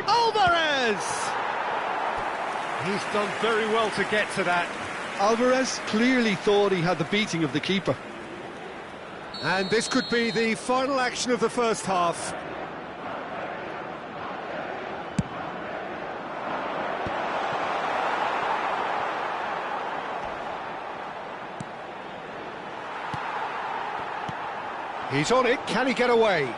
Alvarez! He's done very well to get to that. Alvarez clearly thought he had the beating of the keeper. And this could be the final action of the first half. He's on it, can he get away?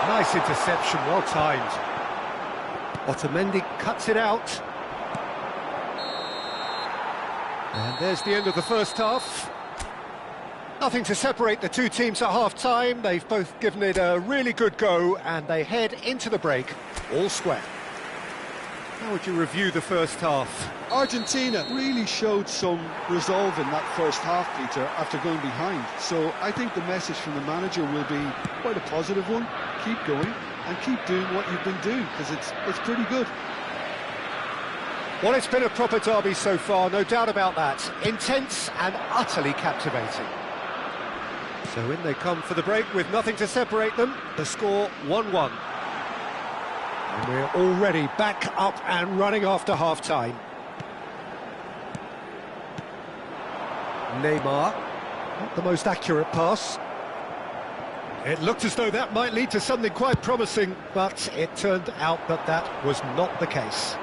Nice interception, well timed. Otamendi cuts it out. And there's the end of the first half. Nothing to separate the two teams at half-time. They've both given it a really good go, and they head into the break all square. How would you review the first half? Argentina really showed some resolve in that first half, Peter, after going behind. So I think the message from the manager will be quite a positive one. Keep going and keep doing what you've been doing, because it's pretty good. Well, it's been a proper derby so far, no doubt about that. Intense and utterly captivating. So in they come for the break with nothing to separate them. The score 1-1. And we're already back up and running after half-time. Neymar, not the most accurate pass. It looked as though that might lead to something quite promising, but it turned out that that was not the case.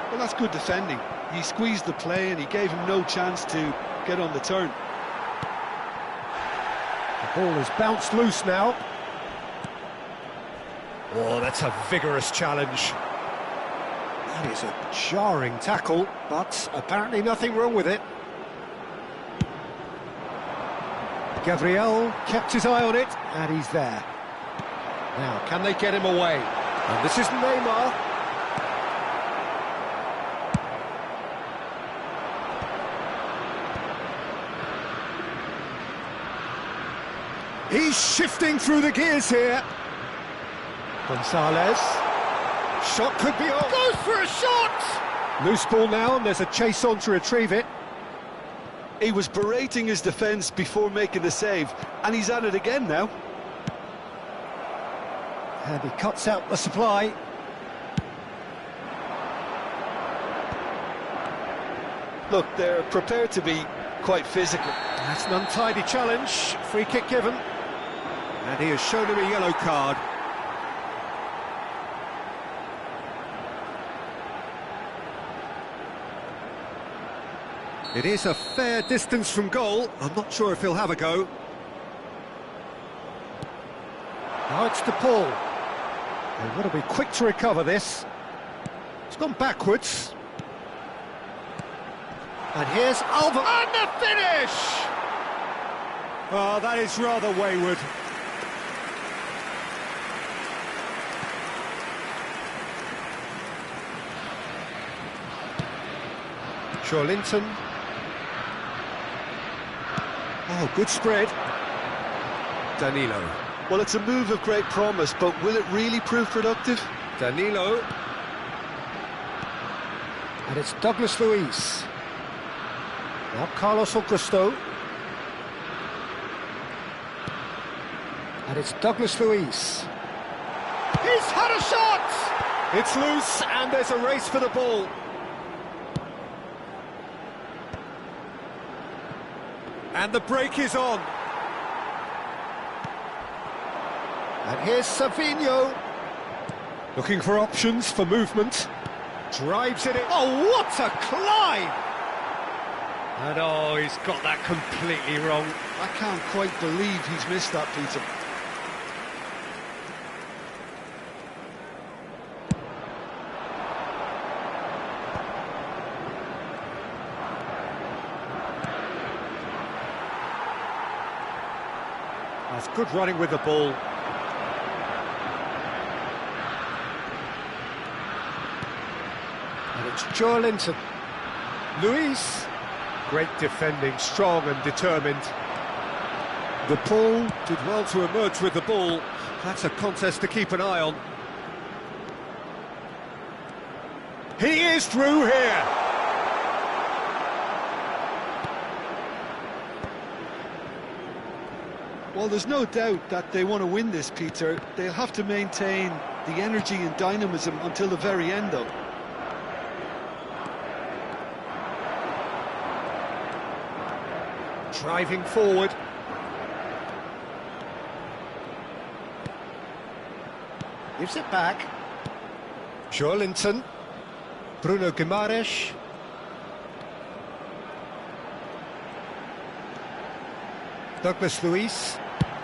Well, that's good defending. He squeezed the play and he gave him no chance to get on the turn. The ball is bounced loose now. Oh, that's a vigorous challenge. That is a jarring tackle, but apparently nothing wrong with it. Gabriel kept his eye on it, and he's there. Now, can they get him away? And this is Neymar. He's shifting through the gears here. Gonzalez. Shot could be on. Goes for a shot! Loose ball now, and there's a chase on to retrieve it. He was berating his defence before making the save, and he's at it again now. And he cuts out the supply. Look, they're prepared to be quite physical. That's an untidy challenge. Free kick given. And he has shown him a yellow card. It is a fair distance from goal. I'm not sure if he'll have a go. Now it's to Paul. They've got to be quick to recover this. It's gone backwards. And here's Alvarez. And the finish! Oh, that is rather wayward. Linton. Oh, good spread. Danilo. Well, it's a move of great promise, but will it really prove productive? Danilo. And it's Douglas Luiz. Now Carlos Augusto. And it's Douglas Luiz. He's had a shot! It's loose, and there's a race for the ball. And the break is on. And here's Savinho. Looking for options for movement. Drives it in. Oh, what a climb! And oh, he's got that completely wrong. I can't quite believe he's missed that, Peter. That's good running with the ball. And it's Linton. Luis. Great defending, strong and determined. The Paul did well to emerge with the ball. That's a contest to keep an eye on. He is through here. Well, there's no doubt that they want to win this, Peter. They'll have to maintain the energy and dynamism until the very end, though. Driving forward. Gives it back. Joelinton. Bruno Guimaraes. Douglas Luiz.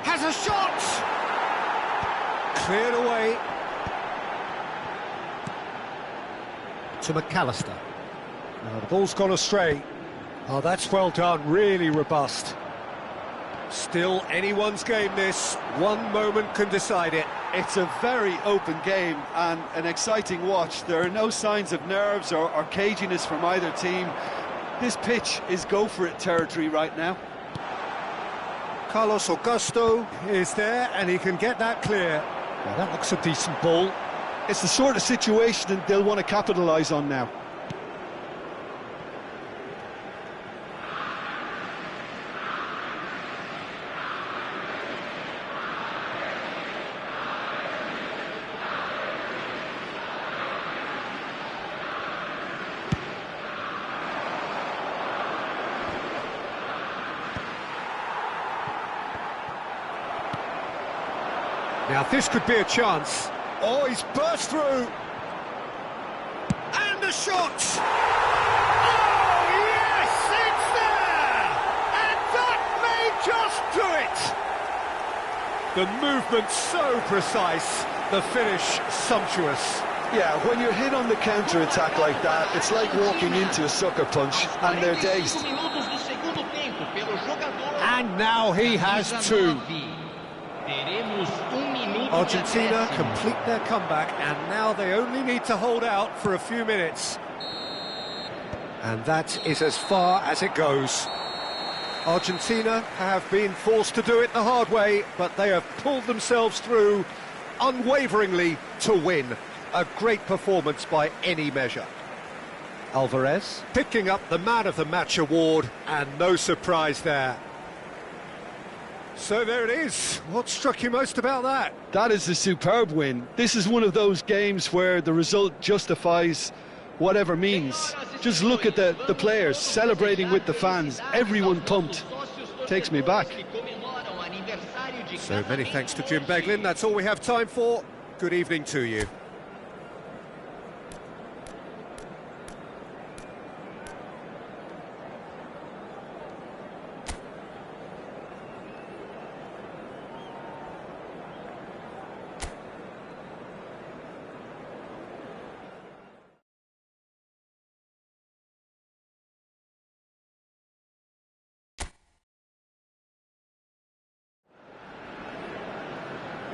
Has a shot! Cleared away. To McAllister. Now the ball's gone astray. Oh, that's well done, really robust. Still anyone's game this, one moment can decide it. It's a very open game and an exciting watch. There are no signs of nerves or caginess from either team. This pitch is go-for-it territory right now. Carlos Augusto is there and he can get that clear. Well, that looks a decent ball. It's the sort of situation that they'll want to capitalise on now. Now this could be a chance. Oh, he's burst through. And the shot! Oh, yes, it's there! And that may just do it! The movement so precise, the finish sumptuous. Yeah, when you're hit on the counter-attack like that, it's like walking into a sucker punch, and they're dazed. And now he has two. Argentina complete their comeback, and now they only need to hold out for a few minutes. And that is as far as it goes. Argentina have been forced to do it the hard way, but they have pulled themselves through unwaveringly to win. A great performance by any measure. Alvarez picking up the Man of the Match award, and no surprise there. So there it is. What struck you most about that? That is a superb win. This is one of those games where the result justifies whatever means. Just look at the players celebrating with the fans. Everyone pumped. Takes me back. So many thanks to Jim Beglin. That's all we have time for. Good evening to you.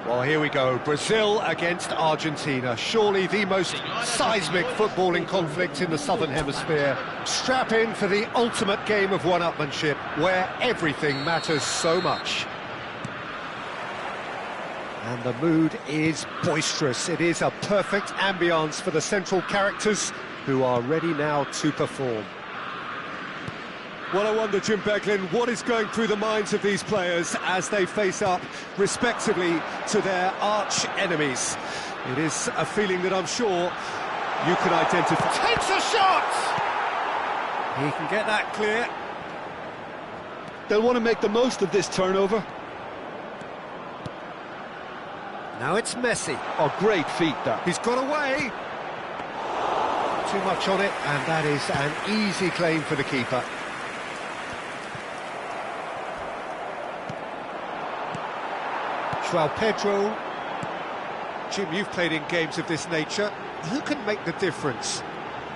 Well, here we go. Brazil against Argentina. Surely the most seismic footballing conflict in the Southern Hemisphere. Strap in for the ultimate game of one-upmanship, where everything matters so much. And the mood is boisterous. It is a perfect ambience for the central characters, who are ready now to perform. Well, I wonder, Jim Beglin, what is going through the minds of these players as they face up, respectively, to their arch-enemies? It is a feeling that I'm sure you can identify. Takes a shot! He can get that clear. They'll want to make the most of this turnover. Now it's Messi. Oh, great feat, that. He's got away. Too much on it, and that is an easy claim for the keeper. João Pedro. Jim, you've played in games of this nature. Who can make the difference?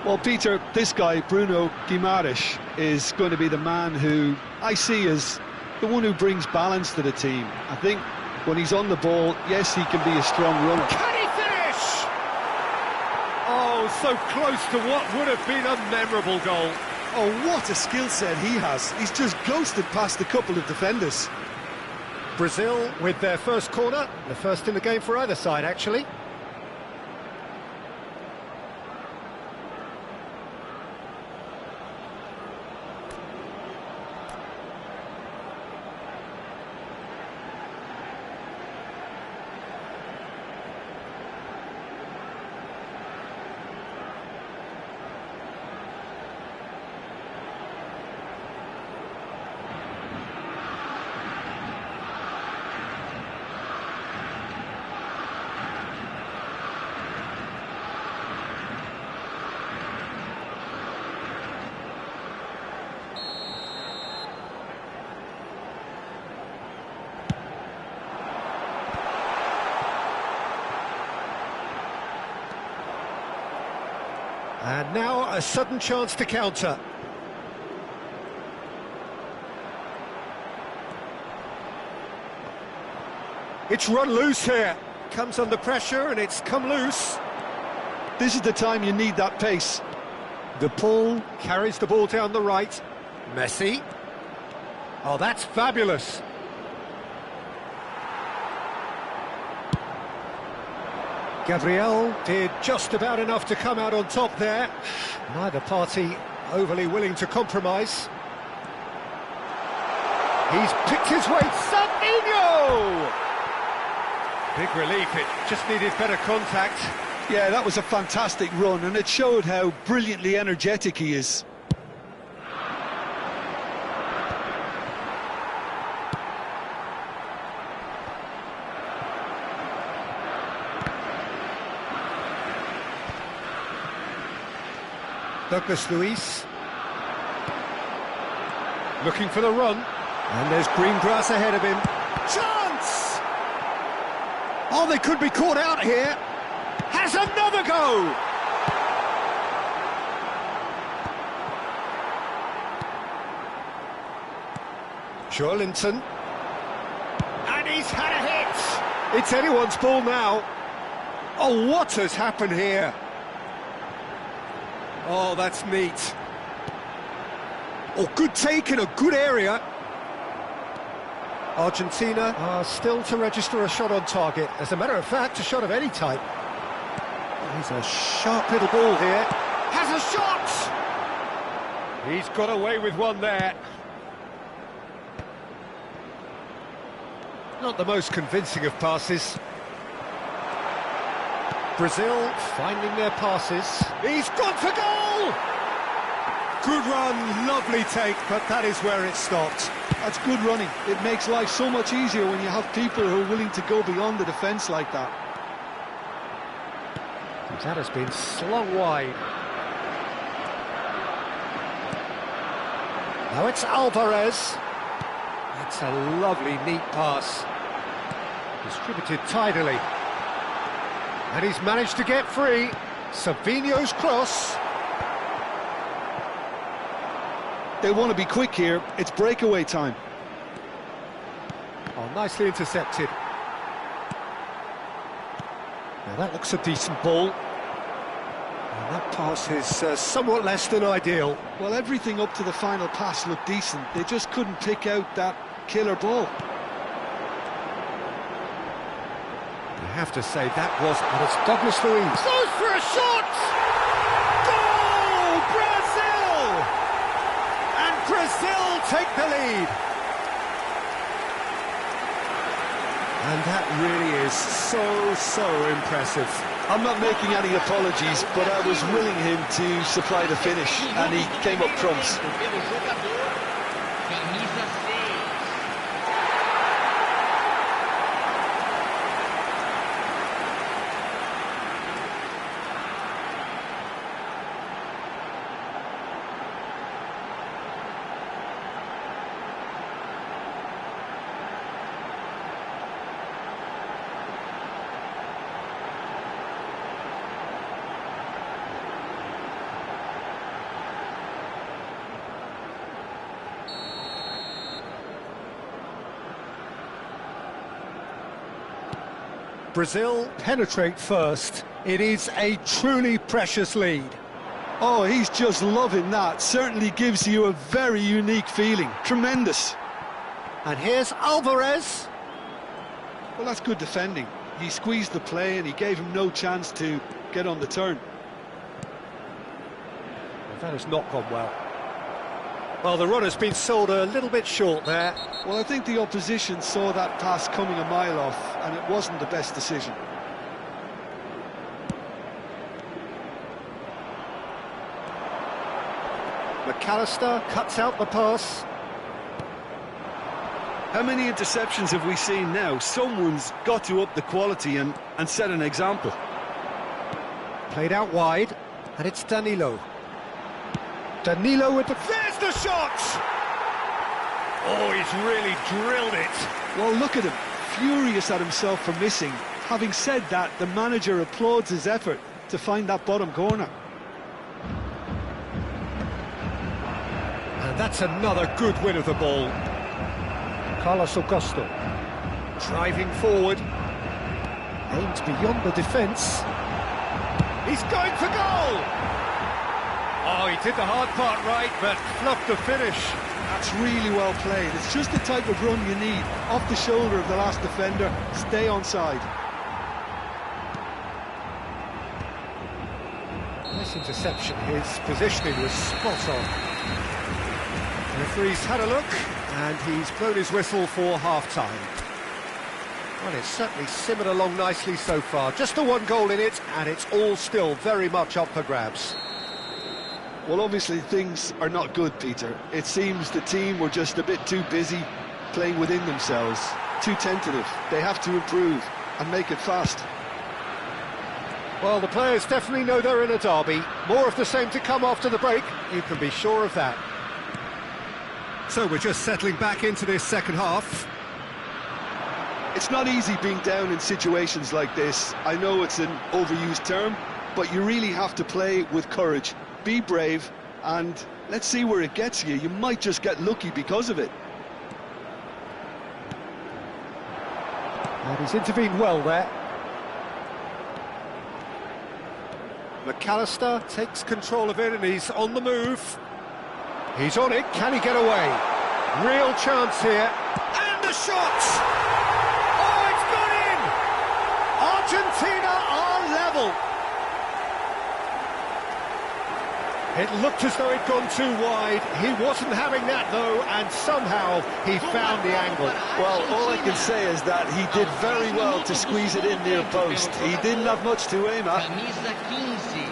Well, Peter, this guy, Bruno Guimaraes, is going to be the man who I see as the one who brings balance to the team. I think when he's on the ball, yes, he can be a strong runner. Can he finish? Oh, so close to what would have been a memorable goal. Oh, what a skill set he has. He's just ghosted past a couple of defenders. Brazil with their first corner, the first in the game for either side, actually. And now a sudden chance to counter. It's run loose here. Comes under pressure and it's come loose. This is the time you need that pace. De Paul carries the ball down the right. Messi. Oh, that's fabulous. Gabriel did just about enough to come out on top there. Neither party overly willing to compromise. He's picked his way. Savinho! Big relief, it just needed better contact. Yeah, that was a fantastic run, and it showed how brilliantly energetic he is. Douglas Luiz. Looking for the run. And there's green grass ahead of him. Chance! Oh, they could be caught out here. Has another go! Joelinton. And he's had a hit! It's anyone's ball now. Oh, what has happened here? Oh, that's neat. Oh, good take in a good area. Argentina are still to register a shot on target. As a matter of fact, a shot of any type. He's a sharp little ball here. Has a shot! He's got away with one there. Not the most convincing of passes. Brazil finding their passes. He's gone for goal! Good run, lovely take, but that is where it stopped. That's good running. It makes life so much easier when you have people who are willing to go beyond the defence like that. That has been slung wide. Now it's Alvarez. That's a lovely, neat pass. Distributed tidily. And he's managed to get free. Savinho's cross. They want to be quick here. It's breakaway time. Oh, nicely intercepted. Now that looks a decent ball. And that pass is somewhat less than ideal. Well, everything up to the final pass looked decent. They just couldn't pick out that killer ball. I have to say that was, and it's Douglas Luiz. Goes for a shot! Goal! Brazil! And Brazil take the lead. And that really is so impressive. I'm not making any apologies, but I was willing him to supply the finish, and he came up trumps. Brazil penetrate first. It is a truly precious lead. Oh, he's just loving that. Certainly gives you a very unique feeling. Tremendous. And here's Alvarez. Well, that's good defending. He squeezed the play and he gave him no chance to get on the turn. Well, that has not gone well. Well, the run has been sold a little bit short there. Well, I think the opposition saw that pass coming a mile off, and it wasn't the best decision. McAllister cuts out the pass. How many interceptions have we seen now? Someone's got to up the quality and set an example. Played out wide, and it's Danilo. Danilo with the... There's the shot! Oh, he's really drilled it. Well, look at him, furious at himself for missing. Having said that, the manager applauds his effort to find that bottom corner. And that's another good win of the ball. Carlos Augusto. Driving forward. Aimed beyond the defence. He's going for goal! Oh, he did the hard part right, but fluffed the finish. That's really well played. It's just the type of run you need. Off the shoulder of the last defender, stay onside. Nice interception. His positioning was spot on. The referee's had a look, and he's blown his whistle for half-time. Well, it's certainly simmered along nicely so far. Just the one goal in it, and it's all still very much up for grabs. Well, obviously things are not good, Peter. It seems the team were just a bit too busy playing within themselves, too tentative. They have to improve and make it fast. Well, the players definitely know they're in a derby. More of the same to come after the break, you can be sure of that. So we're just settling back into this second half. It's not easy being down in situations like this. I know it's an overused term, but you really have to play with courage. Be brave, and let's see where it gets you. You might just get lucky because of it. And he's intervened well there. McAllister takes control of it, and he's on the move. He's on it, can he get away? Real chance here, and the shot! Oh, it's gone in! Argentina are level. It looked as though it'd gone too wide. He wasn't having that, though, and somehow he found the angle. Well, all I can say is that he did very well to squeeze it in near post. He didn't have much to aim at. Camisa 15.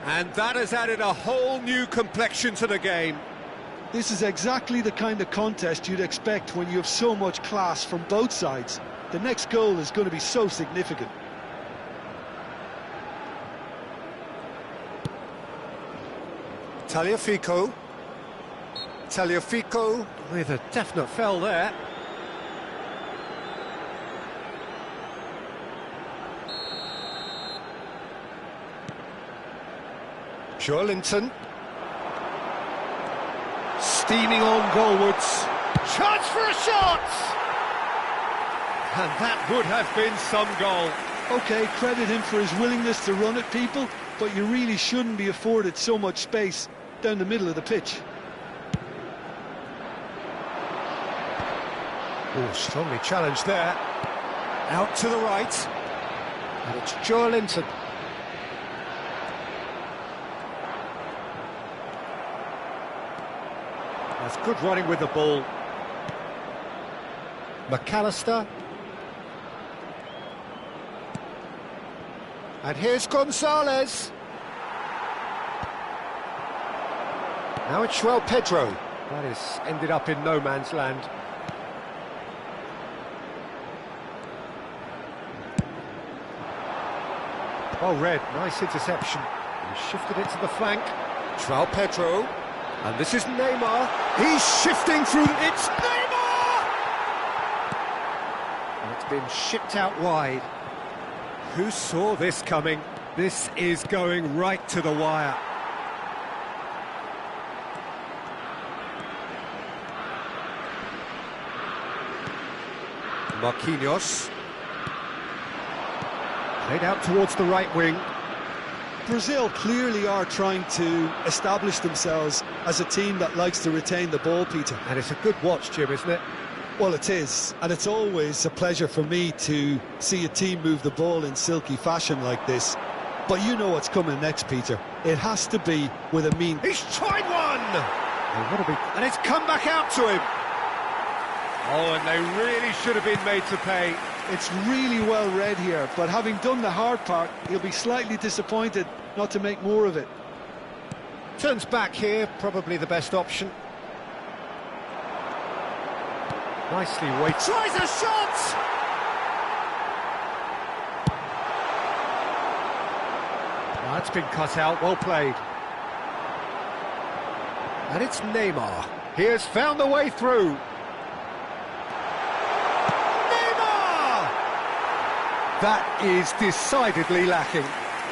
And that has added a whole new complexion to the game. This is exactly the kind of contest you'd expect when you have so much class from both sides. The next goal is going to be so significant. Tagliafico with a definite foul there. Joelinton. Steaming on goalwards. Chance for a shot! And that would have been some goal. OK, credit him for his willingness to run at people, but you really shouldn't be afforded so much space down the middle of the pitch. Oh, strongly challenged there. Out to the right. And it's Joelinton. That's good running with the ball. McAllister. And here's Gonzalez. Now it's João Pedro. That has ended up in no man's land. Well read, nice interception. He shifted it to the flank. João Pedro. And this is Neymar. He's shifting through. It's Neymar! And it's been shipped out wide. Who saw this coming? This is going right to the wire. Marquinhos. Played out towards the right wing. Brazil clearly are trying to establish themselves as a team that likes to retain the ball, Peter. And it's a good watch, Jim, isn't it? Well, it is, and it's always a pleasure for me to see a team move the ball in silky fashion like this. But you know what's coming next, Peter. It has to be with a mean... He's tried one! And it's come back out to him. Oh, and they really should have been made to pay. It's really well read here, but having done the hard part, he'll be slightly disappointed not to make more of it. Turns back here, probably the best option. Nicely weighted. Tries a shot! Oh, that's been cut out, well played. And it's Neymar. He has found the way through. That is decidedly lacking.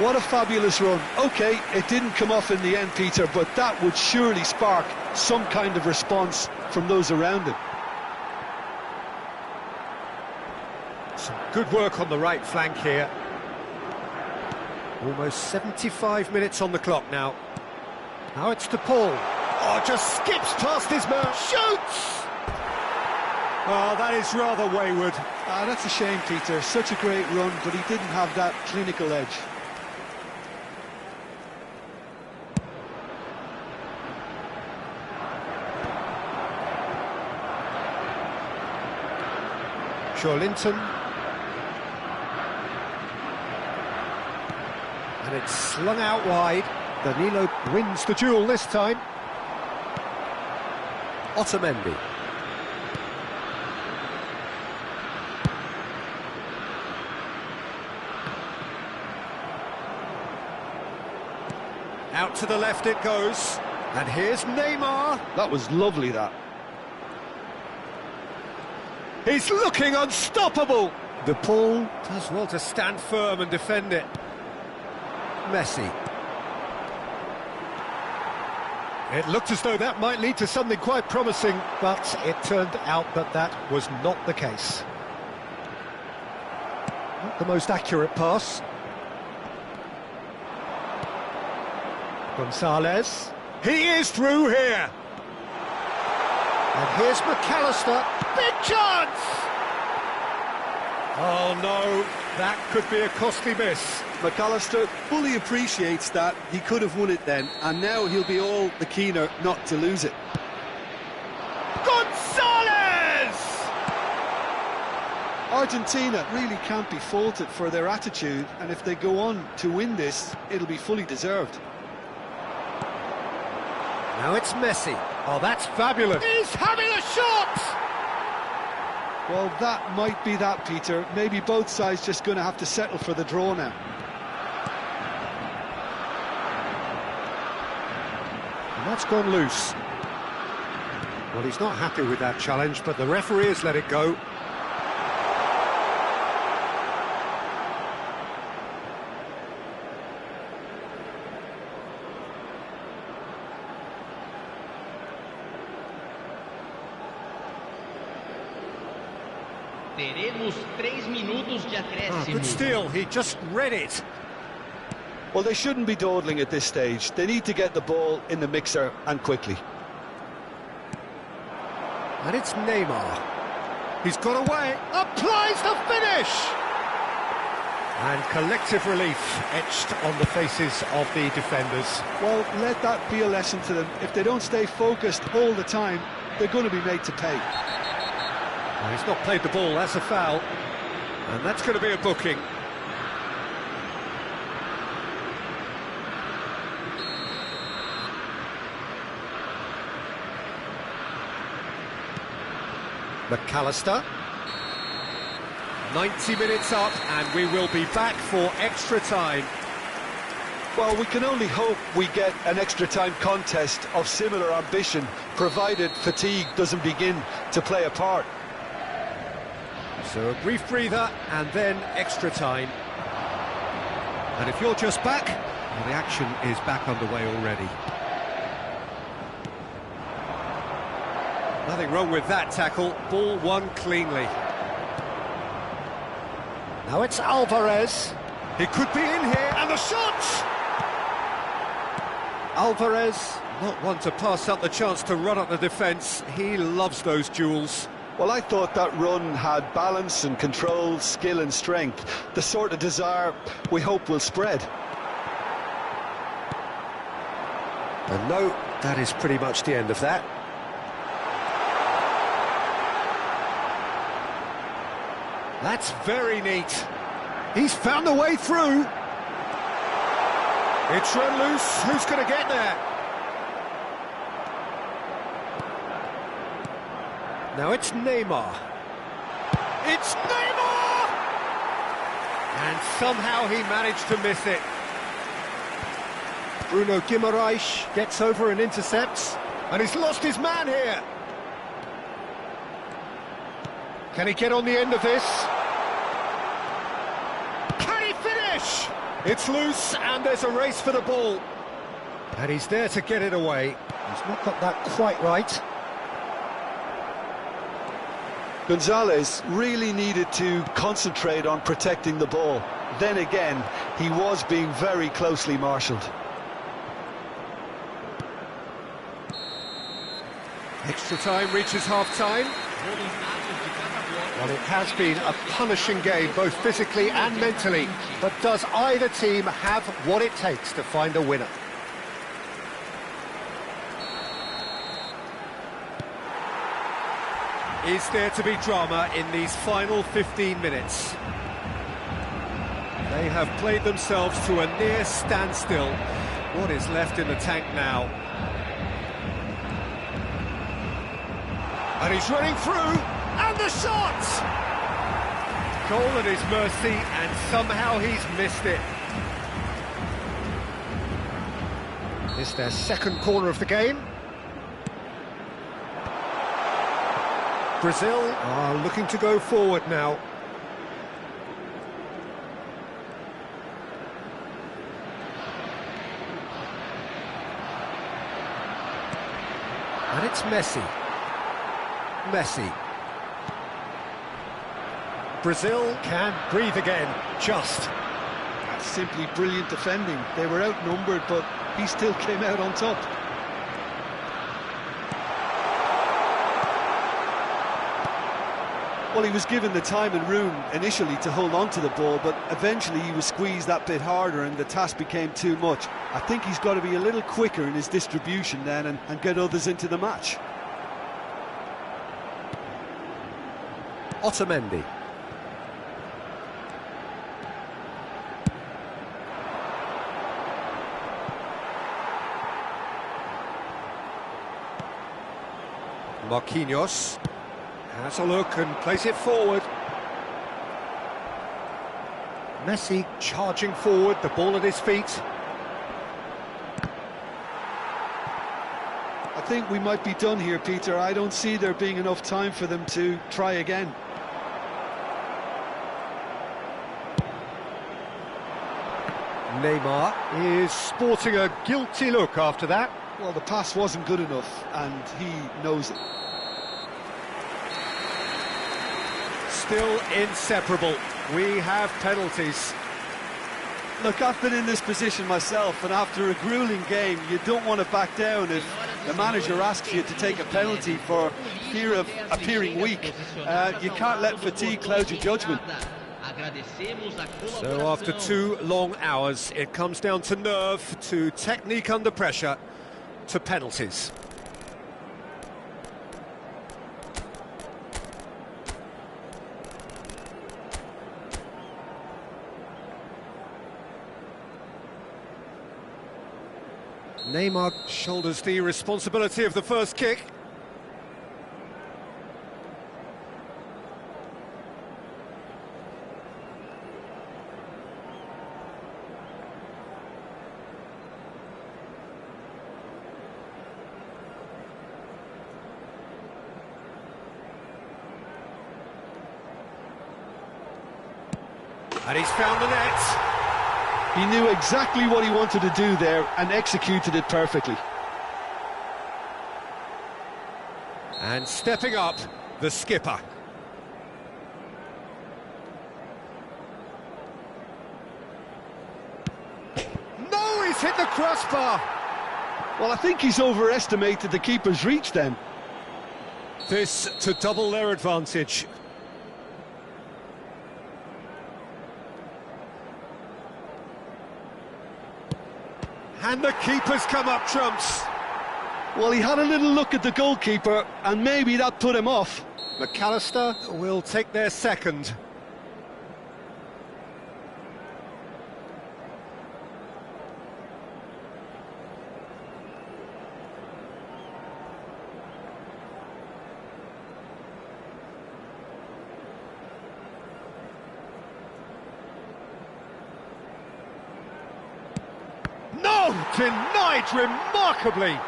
What a fabulous run. OK, it didn't come off in the end, Peter, but that would surely spark some kind of response from those around him. Some good work on the right flank here. Almost 75 minutes on the clock now. Now it's to Paul. Oh, just skips past his man. Shoots! Oh, that is rather wayward. That's a shame, Peter. Such a great run, but he didn't have that clinical edge. Linton. And it's slung out wide. Danilo wins the duel this time. Otamendi. Out to the left it goes. And here's Neymar. That was lovely, that. He's looking unstoppable. De Paul does well to stand firm and defend it. Messi. It looked as though that might lead to something quite promising, but it turned out that that was not the case. Not the most accurate pass. Gonzalez. He is through here. And here's McAllister. Big chance! Oh no, that could be a costly miss. McAllister fully appreciates that. He could have won it then, and now he'll be all the keener not to lose it. Gonzalez! Argentina really can't be faulted for their attitude, and if they go on to win this, it'll be fully deserved. Now it's Messi. Oh, that's fabulous. He's having a shot! Well, that might be that, Peter. Maybe both sides just going to have to settle for the draw now. And that's gone loose. Well, he's not happy with that challenge, but the referee has let it go. Teremos 3 minutos de acréscimo. Good steal, he just read it. Well, they shouldn't be dawdling at this stage. They need to get the ball in the mixer, and quickly. And it's Neymar. He's got away, applies the finish! And collective relief etched on the faces of the defenders. Well, let that be a lesson to them. If they don't stay focused all the time, they're going to be made to pay. Well, he's not played the ball, that's a foul. And that's going to be a booking. McAllister. 90 minutes up, and we will be back for extra time. Well, we can only hope we get an extra time contest of similar ambition, provided fatigue doesn't begin to play a part. So a brief breather, and then extra time. And if you're just back, well, the action is back underway already. Nothing wrong with that tackle, ball won cleanly. Now it's Alvarez. He could be in here, and the shot! Alvarez, not one to pass up the chance to run up the defence. He loves those duels. Well, I thought that run had balance and control, skill and strength. The sort of desire we hope will spread. And no, that is pretty much the end of that. That's very neat. He's found a way through. It's run loose. Who's going to get there? Now it's Neymar. It's Neymar! And somehow he managed to miss it. Bruno Guimaraes gets over and intercepts. And he's lost his man here. Can he get on the end of this? Can he finish? It's loose and there's a race for the ball. And he's there to get it away. He's not got that quite right. Gonzalez really needed to concentrate on protecting the ball. Then again, he was being very closely marshalled. Extra time reaches half-time. Well, it has been a punishing game, both physically and mentally. But does either team have what it takes to find a winner? Is there to be drama in these final 15 minutes? They have played themselves to a near standstill. What is left in the tank now? And he's running through, and the shot! Goal at his mercy, and somehow he's missed it. It's their second corner of the game. Brazil are looking to go forward now. And it's Messi. Messi. Brazil can breathe again, just. That's simply brilliant defending. They were outnumbered, but he still came out on top. Well, he was given the time and room initially to hold on to the ball, but eventually he was squeezed that bit harder and the task became too much. I think he's got to be a little quicker in his distribution then and get others into the match. Otamendi. Marquinhos has a look and plays it forward. Messi charging forward, the ball at his feet. I think we might be done here, Peter. I don't see there being enough time for them to try again. Neymar is sporting a guilty look after that. Well, the pass wasn't good enough, and he knows it. Still inseparable. We have penalties. Look, I've been in this position myself, and after a grueling game, you don't want to back down if the manager asks you to take a penalty for fear of appearing weak. You can't let fatigue cloud your judgment. So after 2 long hours, it comes down to nerve, to technique under pressure, to penalties. Neymar shoulders the responsibility of the first kick. And he's found the net. He knew exactly what he wanted to do there and executed it perfectly. And stepping up, the skipper. No, he's hit the crossbar. Well, I think he's overestimated the keeper's reach then. This to double their advantage. And the keeper's come up trumps. Well, he had a little look at the goalkeeper, and maybe that put him off. McAllister will take their second. No! Denied remarkably!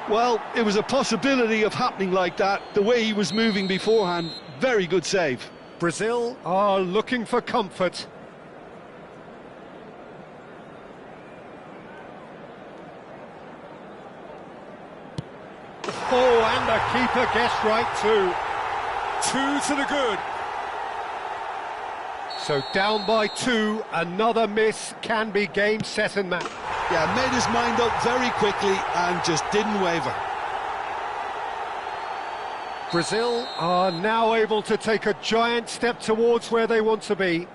Well, it was a possibility of happening like that, the way he was moving beforehand. Very good save. Brazil are looking for comfort. Oh, and the keeper guessed right too. 2 to the good. So down by 2, another miss can be game, set and match. Yeah, made his mind up very quickly and just didn't waver. Brazil are now able to take a giant step towards where they want to be.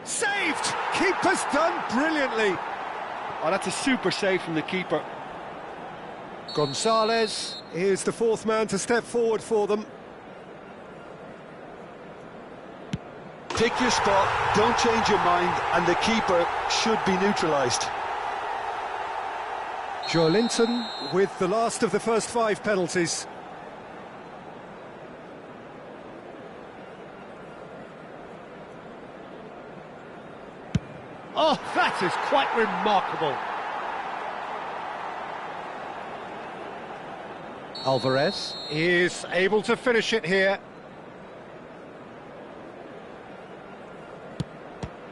Saved! Keeper's done brilliantly. Oh, that's a super save from the keeper. Gonzalez is the 4th man to step forward for them. Pick your spot, don't change your mind, and the keeper should be neutralised. Joelinton with the last of the first 5 penalties. Oh, that is quite remarkable. Alvarez is able to finish it here.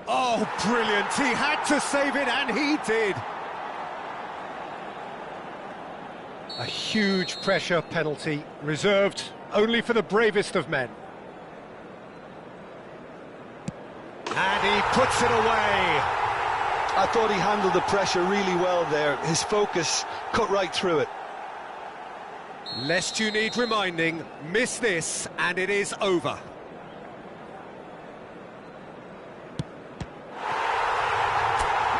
Oh, brilliant. He had to save it, and he did. A huge pressure penalty, reserved only for the bravest of men. And he puts it away. I thought he handled the pressure really well there. His focus cut right through it. Lest you need reminding, miss this and it is over.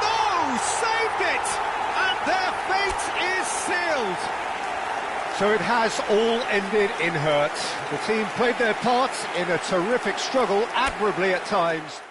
No! Saved it! And their fate is sealed. So it has all ended in hurt. The team played their parts in a terrific struggle, admirably at times.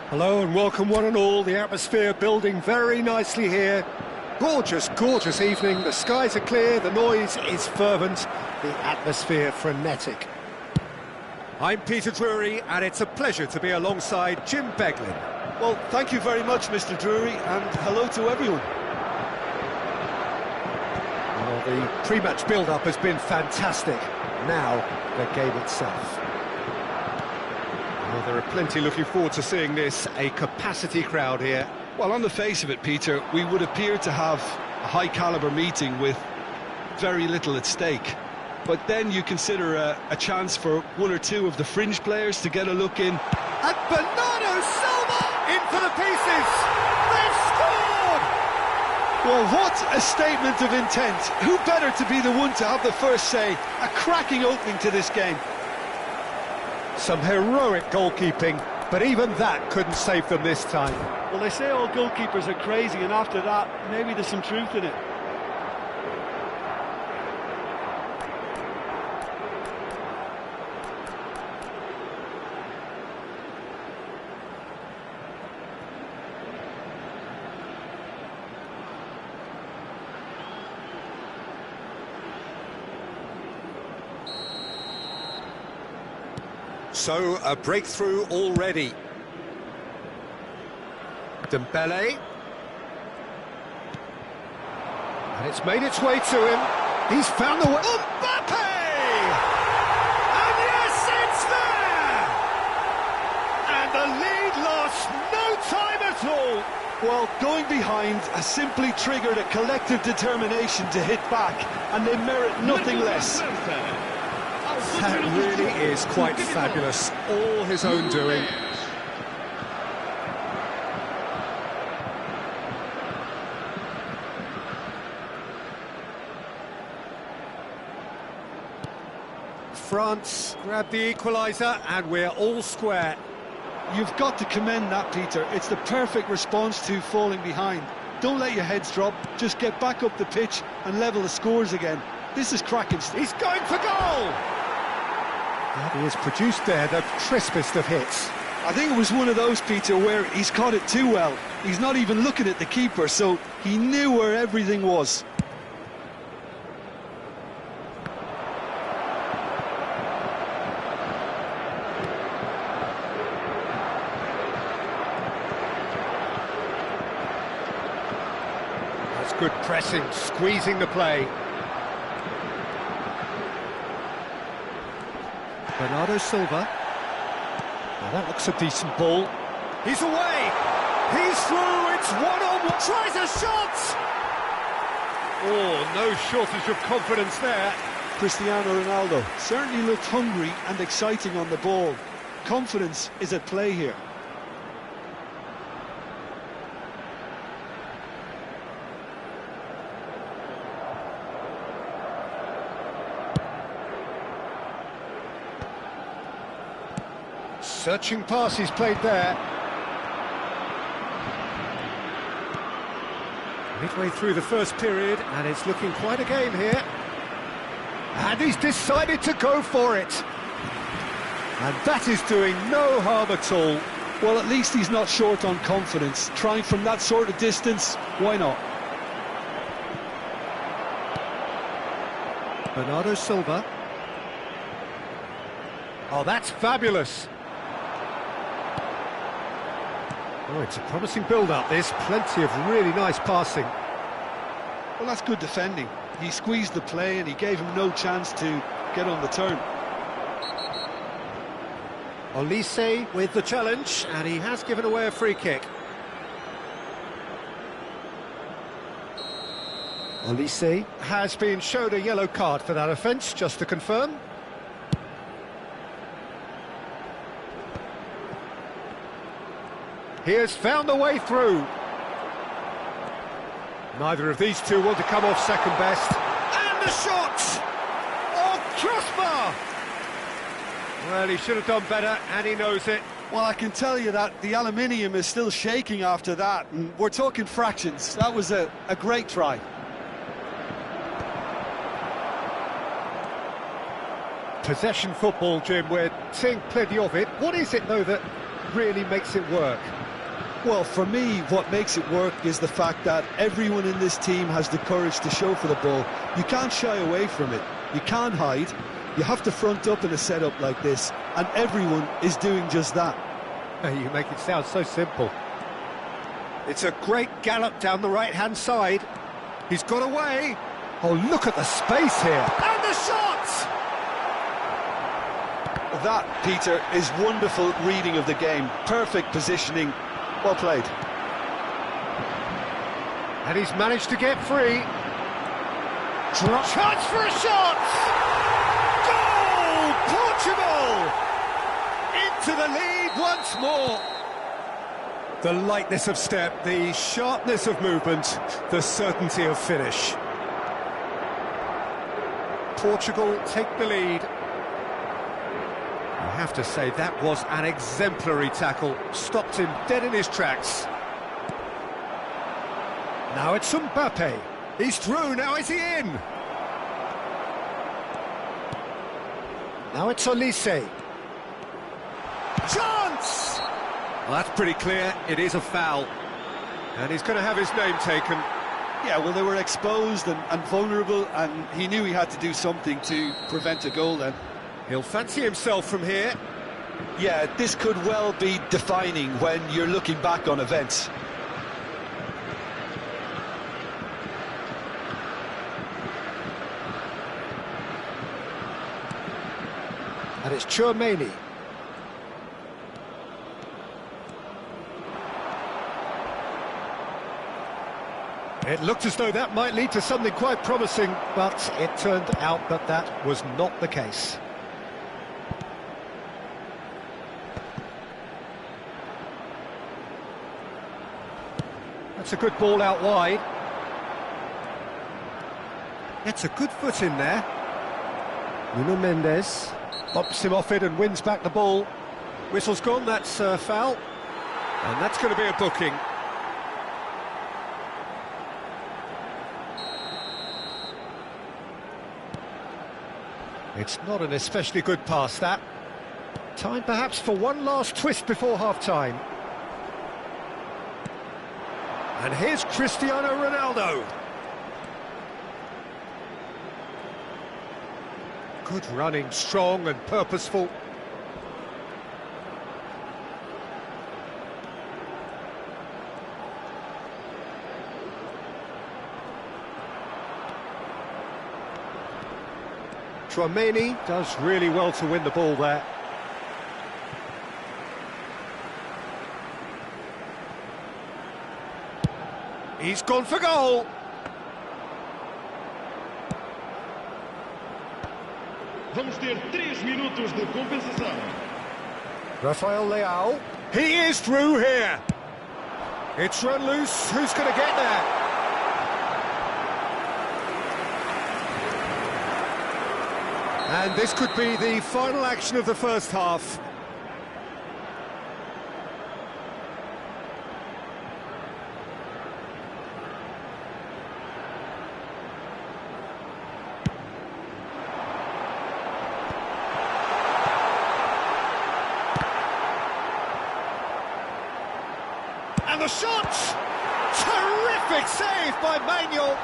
Hello and welcome one and all. The atmosphere building very nicely here. Gorgeous, gorgeous evening. The skies are clear, the noise is fervent, the atmosphere frenetic. I'm Peter Drury and it's a pleasure to be alongside Jim Beglin. Well, thank you very much, Mr. Drury, and hello to everyone. Well, the pre-match build-up has been fantastic. Now, the game itself. Well, there are plenty looking forward to seeing this, a capacity crowd here. Well, on the face of it, Peter, we would appear to have a high-caliber meeting with very little at stake. But then you consider a chance for 1 or 2 of the fringe players to get a look in. And Bernardo Silva in for the pieces! They've scored! Well, what a statement of intent. Who better to be the one to have the first say? A cracking opening to this game. Some heroic goalkeeping, but even that couldn't save them this time. Well, they say all goalkeepers are crazy, and after that, maybe there's some truth in it. So, a breakthrough already. Dembele. And it's made its way to him. He's found the way. Mbappe! And yes, it's there! And the lead lost no time at all. Well, going behind has simply triggered a collective determination to hit back, and they merit nothing less. That really is quite fabulous. All his own doing. France grab the equaliser, and we're all square. You've got to commend that, Peter. It's the perfect response to falling behind. Don't let your heads drop, just get back up the pitch and level the scores again. This is cracking. He's going for goal! And he has produced there the crispest of hits. I think it was one of those, Peter, where he's caught it too well. He's not even looking at the keeper, so he knew where everything was. That's good pressing, squeezing the play. Bernardo Silva. Now that looks a decent ball. He's away! He's through! It's one-on-one! Tries a shot! Oh, no shortage of confidence there. Cristiano Ronaldo certainly looked hungry and exciting on the ball. Confidence is at play here. Searching pass he's played there. Midway through the first period, and it's looking quite a game here. And he's decided to go for it. And that is doing no harm at all. Well, at least he's not short on confidence. Trying from that sort of distance, why not? Bernardo Silva. Oh, that's fabulous. Oh, it's a promising build-up, this. Plenty of really nice passing. Well, that's good defending. He squeezed the play and he gave him no chance to get on the turn. Olise with the challenge, and he has given away a free kick. Olise has been shown a yellow card for that offence, just to confirm. He has found the way through. Neither of these two want to come off second best. And the shot! Off crossbar! Well, he should have done better, and he knows it. Well, I can tell you that the aluminium is still shaking after that, and we're talking fractions. That was a great try. Possession football, Jim, we're seeing plenty of it. What is it, though, that really makes it work? Well, for me, what makes it work is the fact that everyone in this team has the courage to show for the ball. You can't shy away from it. You can't hide. You have to front up in a setup like this, and everyone is doing just that. You make it sound so simple. It's a great gallop down the right-hand side. He's got away. Oh, look at the space here. And the shot! That, Peter, is wonderful reading of the game. Perfect positioning. Well played. And he's managed to get free. Chance for a shot! Goal! Portugal! Into the lead once more. The lightness of step, the sharpness of movement, the certainty of finish. Portugal take the lead. I have to say, that was an exemplary tackle. Stopped him dead in his tracks. Now it's Mbappe. He's through, now is he in? Now it's Olise. Chance! Well, that's pretty clear, it is a foul. And he's going to have his name taken. Yeah, well, they were exposed and vulnerable, and he knew he had to do something to prevent a goal then. He'll fancy himself from here. Yeah, this could well be defining when you're looking back on events. And it's Tchouaméni. It looked as though that might lead to something quite promising, but it turned out that that was not the case. That's a good ball out wide. Gets a good foot in there. Nuno Mendes bumps him off it and wins back the ball. Whistle's gone, that's a foul. And that's going to be a booking. It's not an especially good pass, that. Time perhaps for one last twist before half-time. And here's Cristiano Ronaldo. Good running, strong and purposeful. Tchouaméni does really well to win the ball there. He's gone for goal. Vamos ter 3 minutos de compensação. Rafael Leao. He is through here. It's run loose. Who's going to get there? And this could be the final action of the first half. And the shot! Terrific save by Manuel.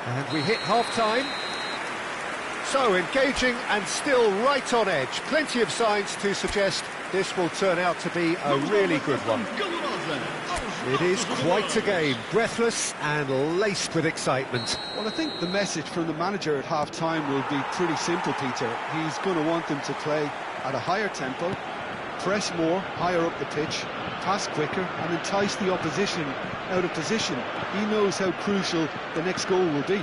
And we hit half-time. So engaging and still right on edge. Plenty of signs to suggest this will turn out to be a really good one. It is quite a game, breathless and laced with excitement. Well, I think the message from the manager at half-time will be pretty simple, Peter. He's going to want them to play at a higher tempo, press more, higher up the pitch, pass quicker and entice the opposition out of position. He knows how crucial the next goal will be.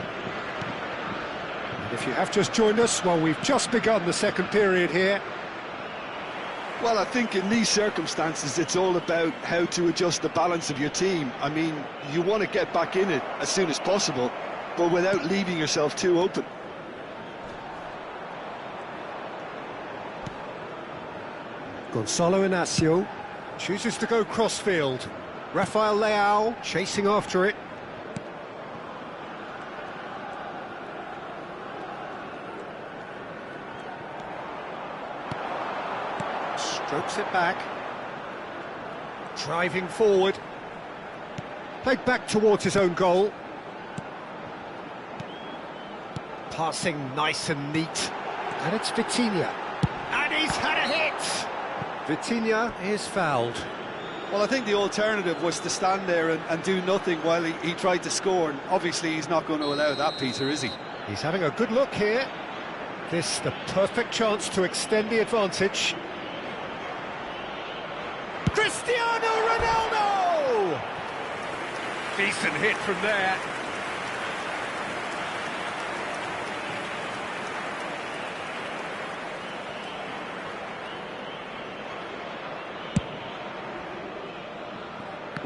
And if you have just joined us, well, we've just begun the second period here. Well, I think in these circumstances it's all about how to adjust the balance of your team. I mean, you want to get back in it as soon as possible, but without leaving yourself too open. Gonzalo Inacio chooses to go crossfield. Rafael Leao chasing after it. Strokes it back. Driving forward. Played back towards his own goal. Passing nice and neat. And it's Vitinha. And he's had a hit! Vitinha is fouled. Well, I think the alternative was to stand there and do nothing while he tried to score, and obviously he's not going to allow that, Peter, is he? He's having a good look here. This the perfect chance to extend the advantage. Cristiano Ronaldo! Decent hit from there.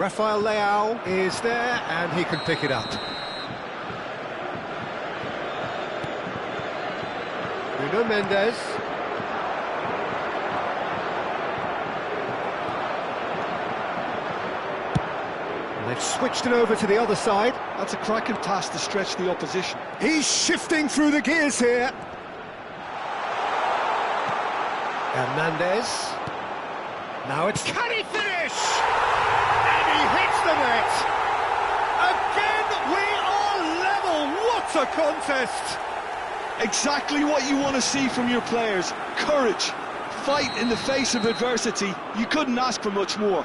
Rafael Leao is there, and he can pick it up. Nuno Mendes. And they've switched it over to the other side. That's a cracking pass to stretch the opposition. He's shifting through the gears here. Hernandez. Now it's... Can he finish? And he hits the net. Again, we are level. What a contest. Exactly what you want to see from your players. Courage. Fight in the face of adversity. You couldn't ask for much more.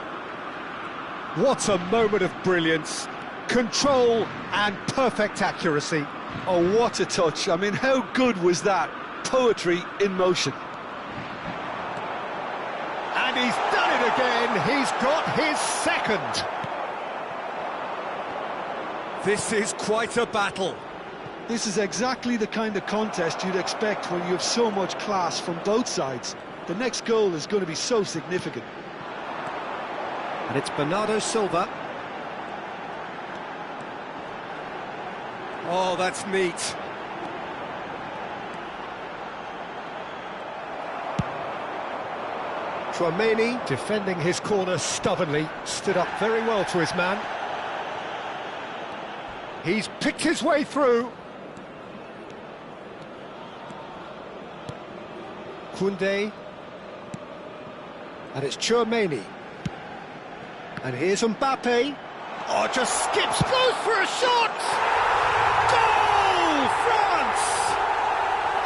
What a moment of brilliance. Control and perfect accuracy. Oh, what a touch. I mean, how good was that? Poetry in motion. And he's done it again. He's got his second. This is quite a battle. This is exactly the kind of contest you'd expect when you have so much class from both sides. The next goal is going to be so significant. And it's Bernardo Silva. Oh, that's neat. Tchouaméni, defending his corner stubbornly, stood up very well to his man. He's picked his way through. Koundé. And it's Tchouaméni. And here's Mbappe. Oh, just skips, goes for a shot! Goal! France!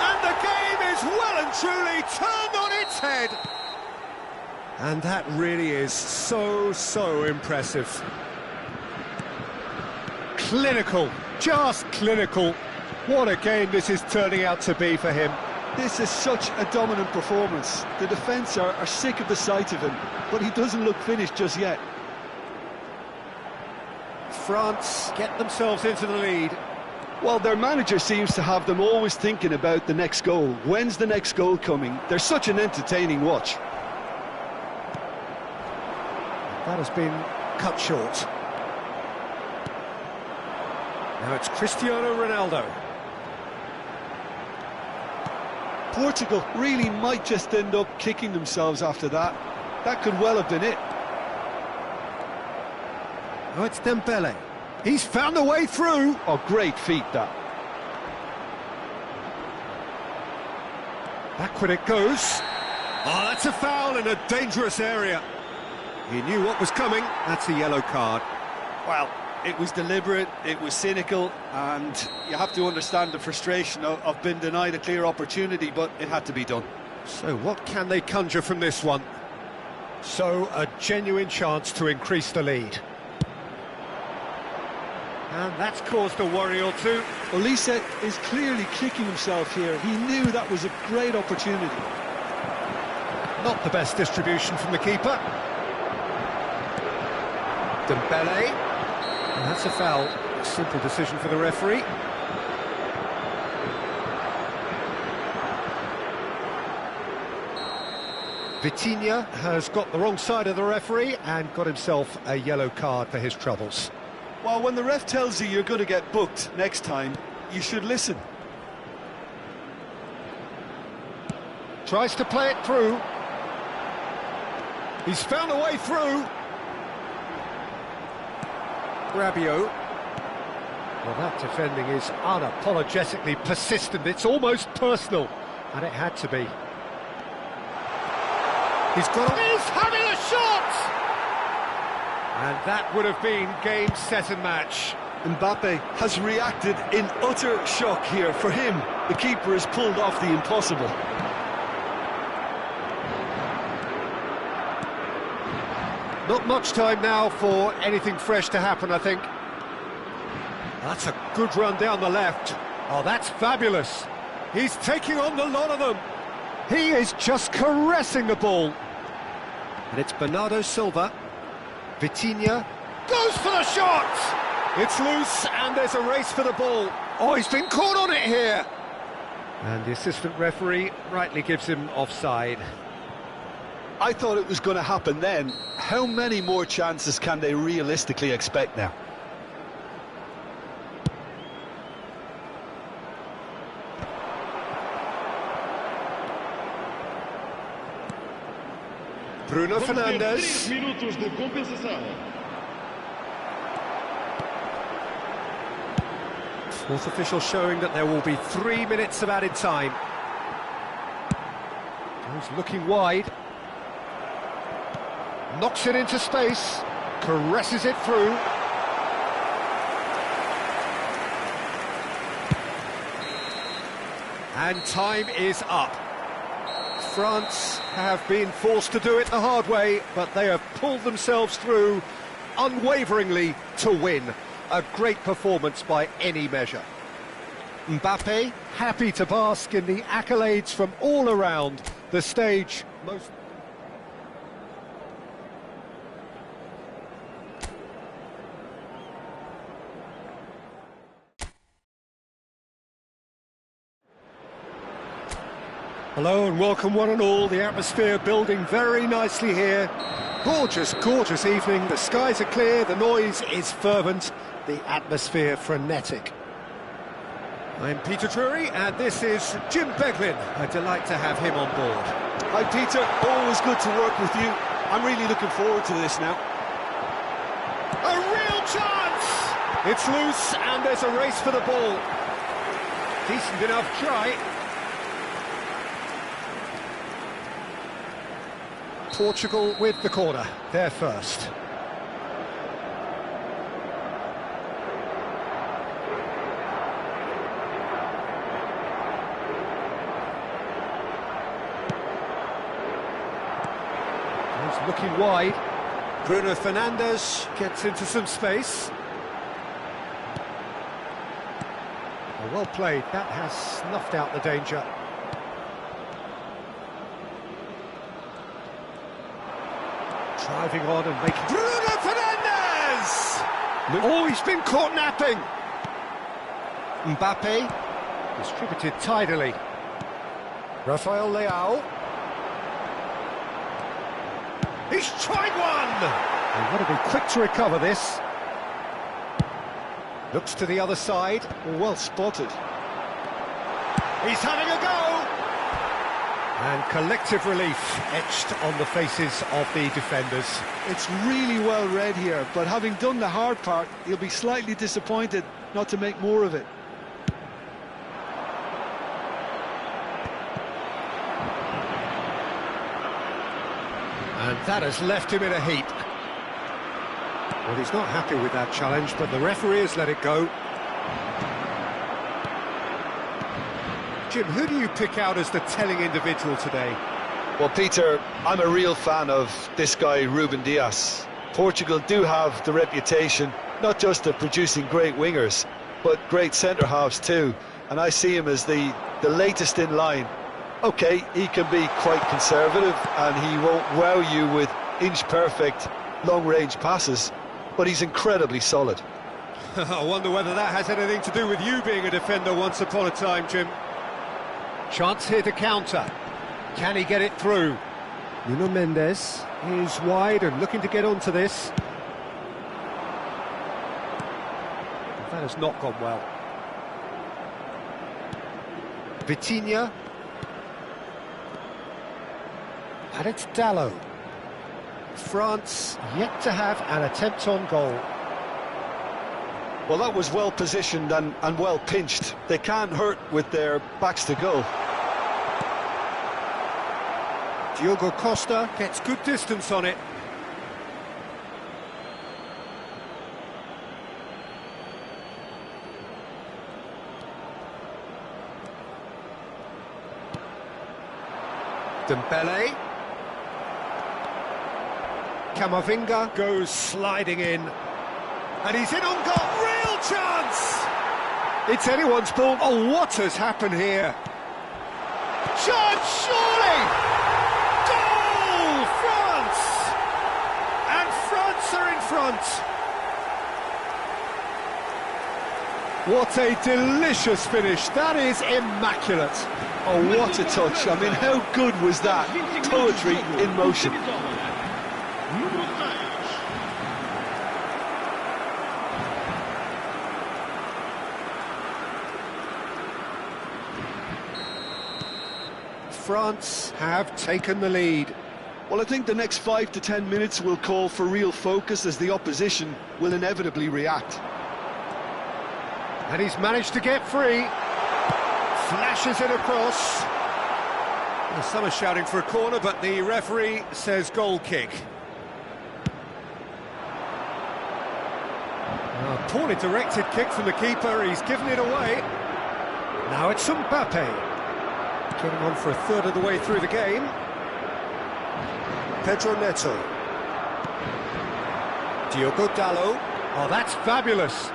And the game is well and truly turned on its head. And that really is so impressive. Clinical, just clinical. What a game this is turning out to be for him. This is such a dominant performance. The defence are sick of the sight of him, but he doesn't look finished just yet. France get themselves into the lead. Well, their manager seems to have them always thinking about the next goal. When's the next goal coming? They're such an entertaining watch. That has been cut short. Now it's Cristiano Ronaldo. Portugal really might just end up kicking themselves after that. That could well have been it. Oh, it's Dembele. He's found a way through. Oh, great feat, that. Backward it goes. Oh, that's a foul in a dangerous area. He knew what was coming. That's a yellow card. Well, it was deliberate, it was cynical, and you have to understand the frustration of being denied a clear opportunity, but it had to be done. So what can they conjure from this one? So a genuine chance to increase the lead. And that's caused a worry or two. Olise is clearly kicking himself here. He knew that was a great opportunity. Not the best distribution from the keeper. Dembele. And that's a foul. A simple decision for the referee. Vitinha has got the wrong side of the referee and got himself a yellow card for his troubles. Well, when the ref tells you you're going to get booked next time, you should listen. Tries to play it through. He's found a way through. Rabiot. Well, that defending is unapologetically persistent. It's almost personal, and it had to be. He's got a... He's having a shot! And that would have been game, set and match. Mbappe has reacted in utter shock here. For him, the keeper has pulled off the impossible. Not much time now for anything fresh to happen, I think. That's a good run down the left. Oh, that's fabulous. He's taking on the lot of them. He is just caressing the ball. And it's Bernardo Silva. Vitinha goes for the shot! It's loose and there's a race for the ball. Oh, he's been caught on it here! And the assistant referee rightly gives him offside. I thought it was going to happen then. How many more chances can they realistically expect now? Bruno Vamos ter 3 Fernandes. minutos de compensação. Fourth official showing that there will be 3 minutes of added time. He's looking wide. Knocks it into space. Caresses it through. And time is up. France have been forced to do it the hard way, but they have pulled themselves through unwaveringly to win. A great performance by any measure. Mbappe happy to bask in the accolades from all around the stage. Hello and welcome one and all. The atmosphere building very nicely here. Gorgeous, gorgeous evening. The skies are clear, the noise is fervent, the atmosphere frenetic. I'm Peter Drury and this is Jim Beglin. A delight to have him on board. Hi Peter, always good to work with you. I'm really looking forward to this now. A real chance! It's loose and there's a race for the ball. Decent enough try. Portugal with the corner, they're first. He's looking wide. Bruno Fernandes gets into some space. Oh, well played, that has snuffed out the danger. Driving on and making... Bruno Fernandes! Oh, he's been caught napping! Mbappe, distributed tidily. Rafael Leao. He's tried one! They've got to be quick to recover this. Looks to the other side. Well spotted. He's having a go! And collective relief etched on the faces of the defenders. It's really well read here, but having done the hard part, he'll be slightly disappointed not to make more of it. And that has left him in a heap. Well, he's not happy with that challenge, but the referee has let it go. Jim, who do you pick out as the telling individual today? Well, Peter, I'm a real fan of this guy, Ruben Dias. Portugal do have the reputation, not just of producing great wingers, but great centre-halves too. And I see him as the latest in line. OK, he can be quite conservative, and he won't wow you with inch-perfect, long-range passes, but he's incredibly solid. I wonder whether that has anything to do with you being a defender once upon a time, Jim. Chance here to counter. Can he get it through? Nuno Mendes is wide and looking to get onto this. That has not gone well. Vitinha. And it's Dalot. France yet to have an attempt on goal. Well, that was well positioned and well pinched. They can't hurt with their backs to goal. Diogo Costa gets good distance on it. Dembele. Camavinga goes sliding in. And he's in on goal. Real chance! It's anyone's ball. Oh, what has happened here? Chance, surely! Goal! France! And France are in front. What a delicious finish. That is immaculate. Oh, what a touch. I mean, how good was that? Poetry in motion. France have taken the lead. Well, I think the next 5 to 10 minutes will call for real focus as the opposition will inevitably react. And he's managed to get free. Flashes it across. Well, some are shouting for a corner, but the referee says goal kick. A poorly directed kick from the keeper, he's given it away. Now it's Mbappe. Getting on for a third of the way through the game. Pedro Neto. Diogo Dalot. Oh, that's fabulous.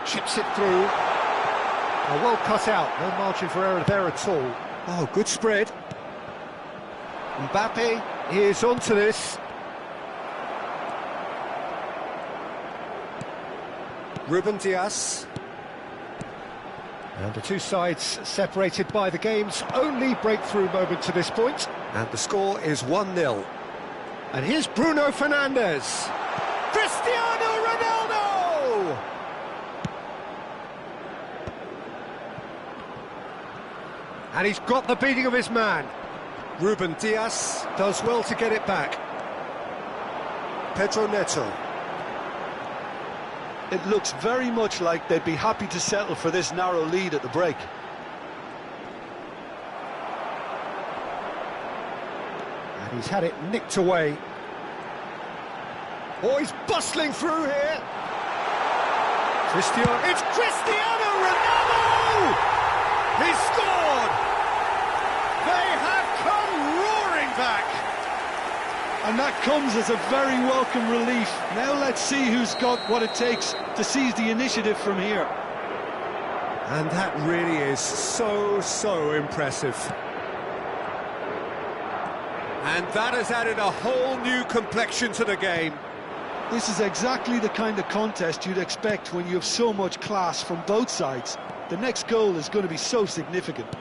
Chips it through. Oh, well cut out. No margin for error there at all. Oh, good spread. Mbappe is onto this. Ruben Dias. And the two sides separated by the game's only breakthrough moment to this point. And the score is 1-0. And here's Bruno Fernandes. Cristiano Ronaldo! And he's got the beating of his man. Ruben Dias does well to get it back. Pedro Neto. It looks very much like they'd be happy to settle for this narrow lead at the break. And he's had it nicked away. Oh, he's bustling through here. It's Cristiano Ronaldo! He scored! They have come roaring back! And that comes as a very welcome relief. Now let's see who's got what it takes to seize the initiative from here. And that really is so impressive. And that has added a whole new complexion to the game. This is exactly the kind of contest you'd expect when you have so much class from both sides. The next goal is going to be so significant.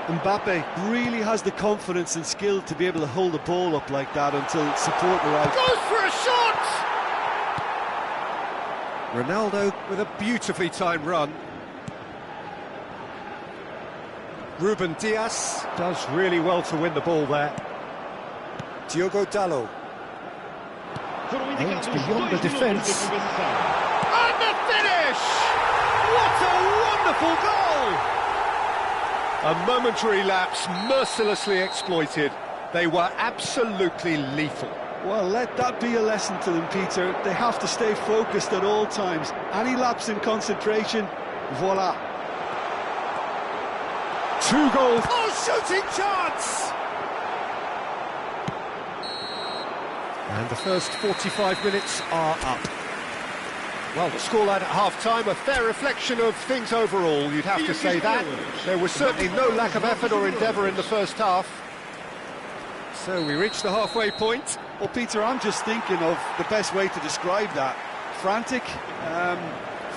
Mbappe really has the confidence and skill to be able to hold the ball up like that until support arrives. Goes for a shot! Ronaldo with a beautifully timed run. Ruben Dias does really well to win the ball there. Diogo Dalot. Aims beyond the defence. And the finish! What a wonderful goal! A momentary lapse mercilessly exploited. They were absolutely lethal. Well, let that be a lesson to them, Peter. They have to stay focused at all times. Any lapse in concentration, voila. 2 goals. Oh, shooting chance! And the first 45 minutes are up. Well, the scoreline at half-time, a fair reflection of things overall, you'd have to say that. There was certainly no lack of effort or endeavour in the first half. So we reach the halfway point. Well, Peter, I'm just thinking of the best way to describe that. Frantic,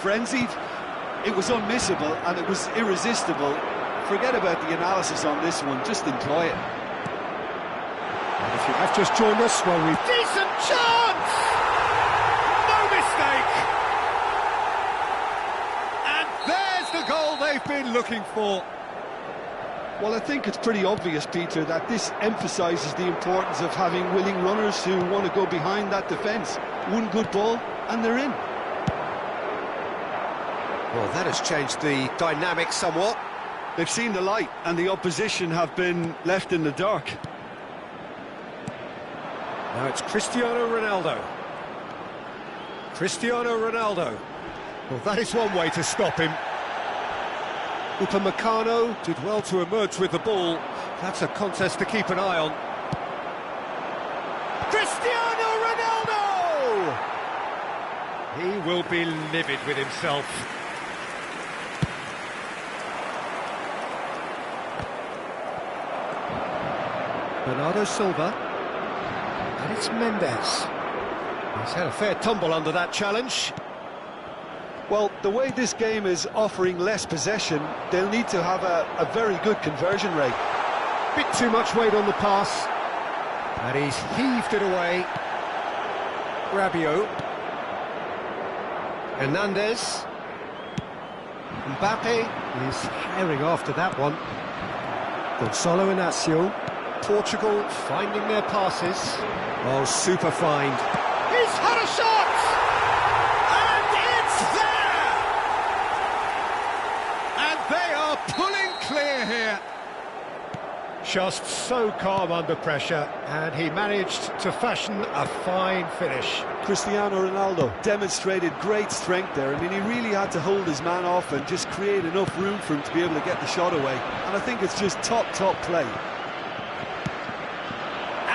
frenzied. It was unmissable and it was irresistible. Forget about the analysis on this one, just enjoy it. And if you have just joined us, well, we've... Decent chance! No mistake! And there's the goal they've been looking for. Well, I think it's pretty obvious, Peter, that this emphasises the importance of having willing runners who want to go behind that defence. One good ball, and they're in. Well, that has changed the dynamic somewhat. They've seen the light, and the opposition have been left in the dark. Now it's Cristiano Ronaldo. Cristiano Ronaldo. Well, that is one way to stop him. Upamecano did well to emerge with the ball. That's a contest to keep an eye on. Cristiano Ronaldo! He will be livid with himself. Bernardo Silva. And it's Mendes. He's had a fair tumble under that challenge. Well, the way this game is offering less possession, they'll need to have a very good conversion rate. Bit too much weight on the pass. And he's heaved it away. Rabiot. Hernandez. Mbappe is herring after that one. Gonzalo Inacio. Portugal finding their passes. Oh, super find. He's had a shot! And it's there! And they are pulling clear here. Just so calm under pressure, and he managed to fashion a fine finish. Cristiano Ronaldo demonstrated great strength there. I mean, he really had to hold his man off and just create enough room for him to be able to get the shot away. And I think it's just top play.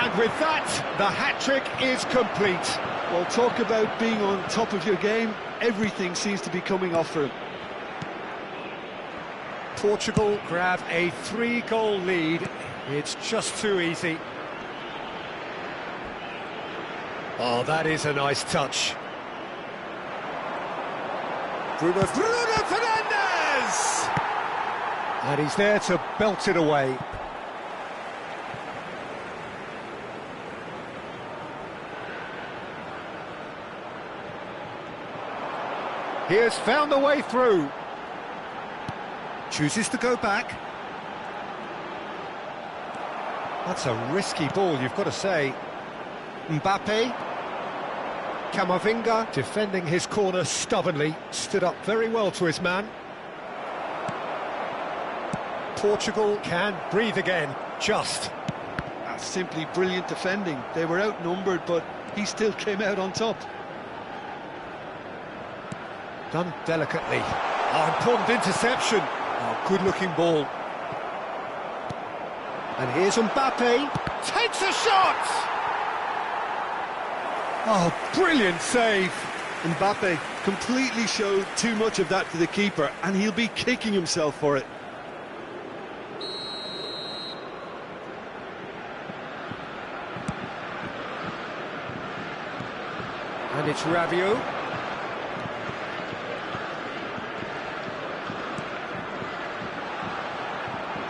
And with that, the hat-trick is complete. Well, talk about being on top of your game. Everything seems to be coming off for him. Portugal grab a 3-goal lead. It's just too easy. Oh, that is a nice touch. Bruno Fernandes! And he's there to belt it away. He has found the way through. Chooses to go back. That's a risky ball, you've got to say. Mbappe. Camavinga defending his corner stubbornly. Stood up very well to his man. Portugal can breathe again, just. That's simply brilliant defending. They were outnumbered, but he still came out on top. Done delicately. Oh, important interception. Oh, good-looking ball. And here's Mbappe. Takes a shot! Oh, brilliant save. Mbappe completely showed too much of that to the keeper, and he'll be kicking himself for it. And it's Rabiot.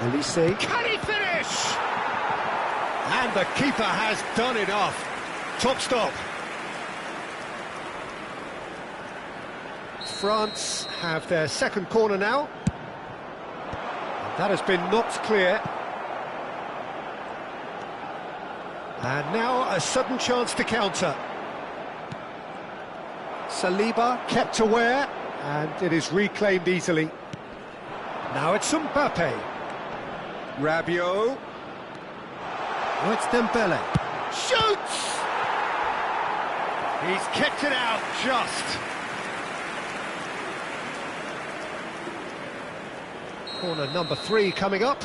Elise. Can he finish? And the keeper has done enough. Top stop. France have their second corner now. That has been knocked clear. And now a sudden chance to counter. Saliba kept aware, and it is reclaimed easily. Now it's Mbappe. Rabiot. Oh, it's Dembele. Shoots! He's kicked it out, just. Corner number 3 coming up.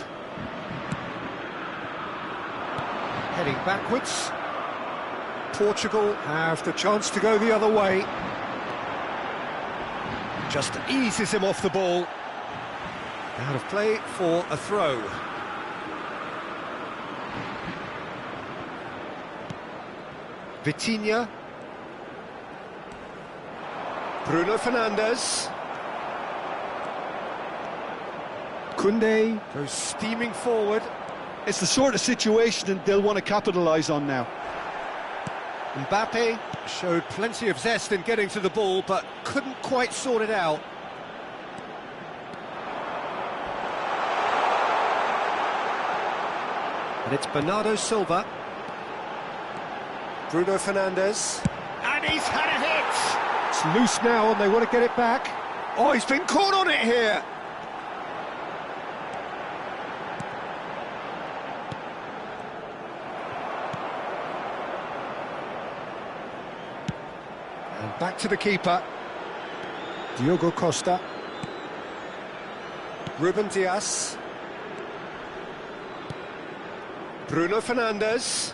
Heading backwards. Portugal have the chance to go the other way. Just eases him off the ball. Out of play for a throw. Vitinha. Bruno Fernandes. Koundé goes steaming forward. It's the sort of situation that they'll want to capitalise on now. Mbappe showed plenty of zest in getting to the ball, but couldn't quite sort it out. And it's Bernardo Silva. Bruno Fernandes. And he's had a hit! It's loose now and they want to get it back. Oh, he's been caught on it here! And back to the keeper. Diogo Costa. Ruben Dias. Bruno Fernandes.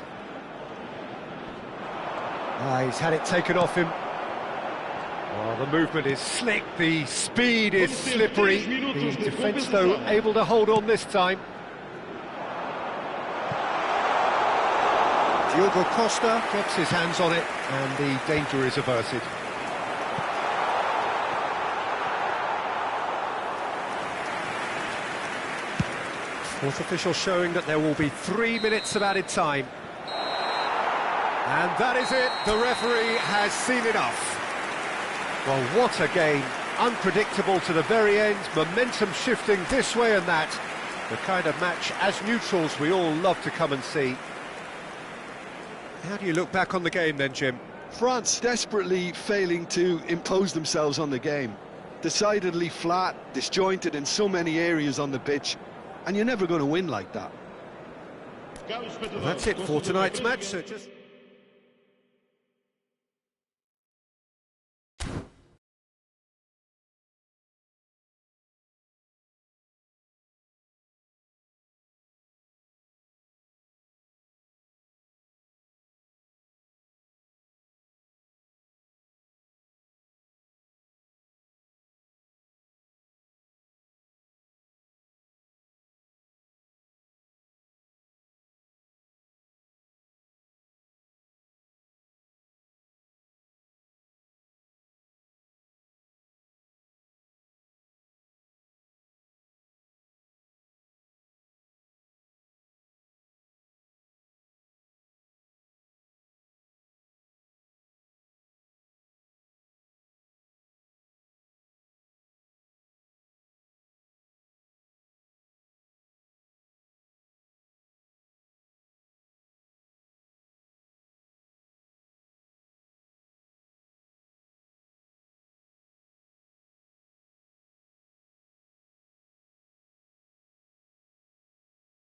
He's had it taken off him. Oh, the movement is slick, the speed is slippery. The defence, though, able to hold on this time. Diogo Costa gets his hands on it, and the danger is averted. Fourth official showing that there will be 3 minutes of added time. And that is it, the referee has seen enough. Well, what a game, unpredictable to the very end, momentum shifting this way and that. The kind of match, as neutrals, we all love to come and see. How do you look back on the game then, Jim? France desperately failing to impose themselves on the game. Decidedly flat, disjointed in so many areas on the pitch, and you're never going to win like that. Well, that's it for tonight's match, so just...